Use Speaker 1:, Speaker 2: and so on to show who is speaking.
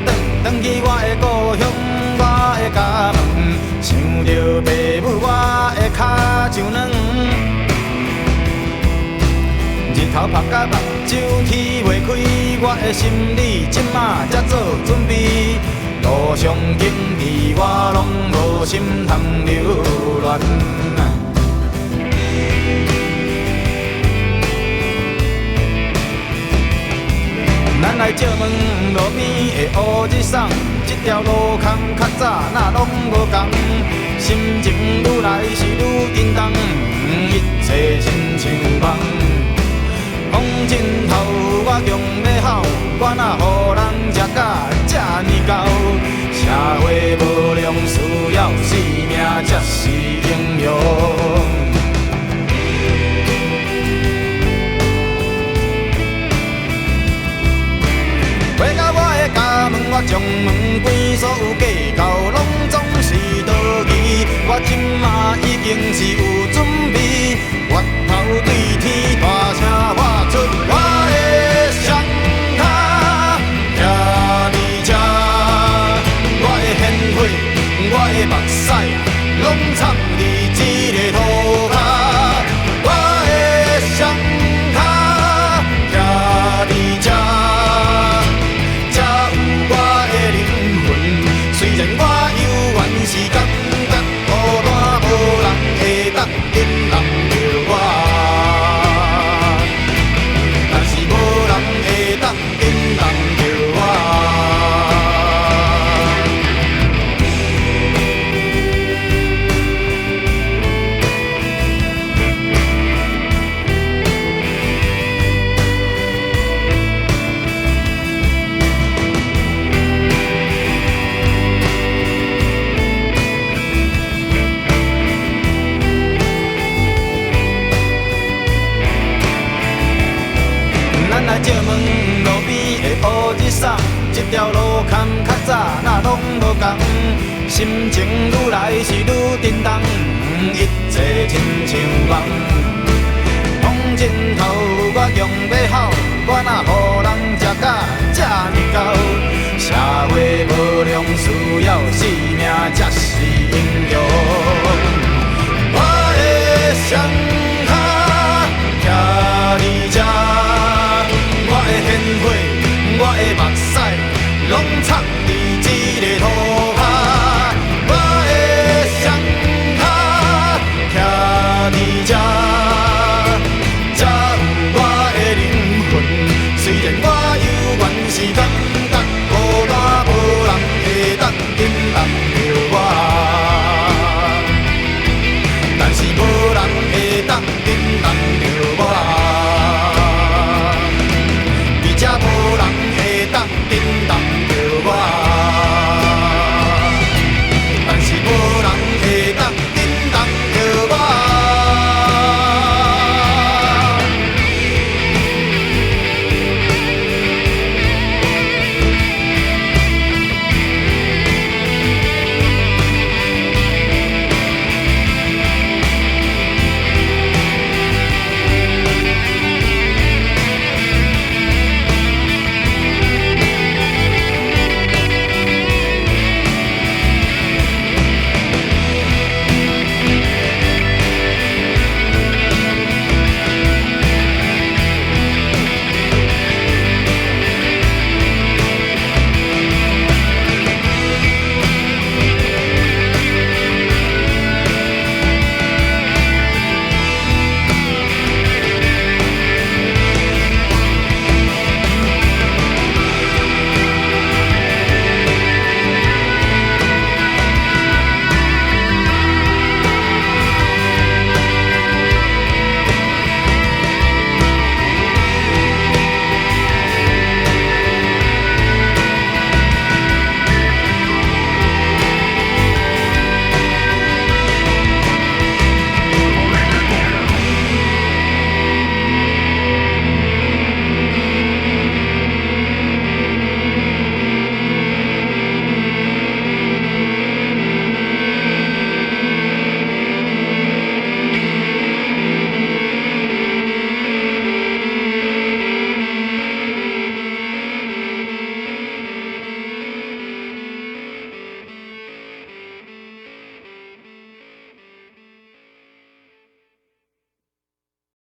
Speaker 1: 转去我的故乡，我的家门，想着爸母，我的脚就软。日头晒甲目睭起袂开，我的心里即马才做准备。路上经历我拢无心通留恋。咱来借问路边的乌日送，这条路坎较早哪拢无同，心情愈来是愈沉重，一切亲像梦。风尽头我强要吼，我哪予人食甲这呢厚？社会无良需要性命才是英雄。回到我的家门，我将门关，所有计较拢总是倒去。我即马已经是有准备，越头对天大声喊出我的双脚，徛伫这，我的鲜血，我的目屎，拢藏伫这个土骹。我的双脚，徛伫这。虽然我犹原是感觉孤单，无人会当引导着我，但是无人会当引导着我。咱来借问路边的乌日送，这条路坎较早哪拢无同，心情愈来是愈沉重，一切亲像梦。风尽头我强要吼，我哪予人食甲这呢厚？社会无良需要性命才是英雄。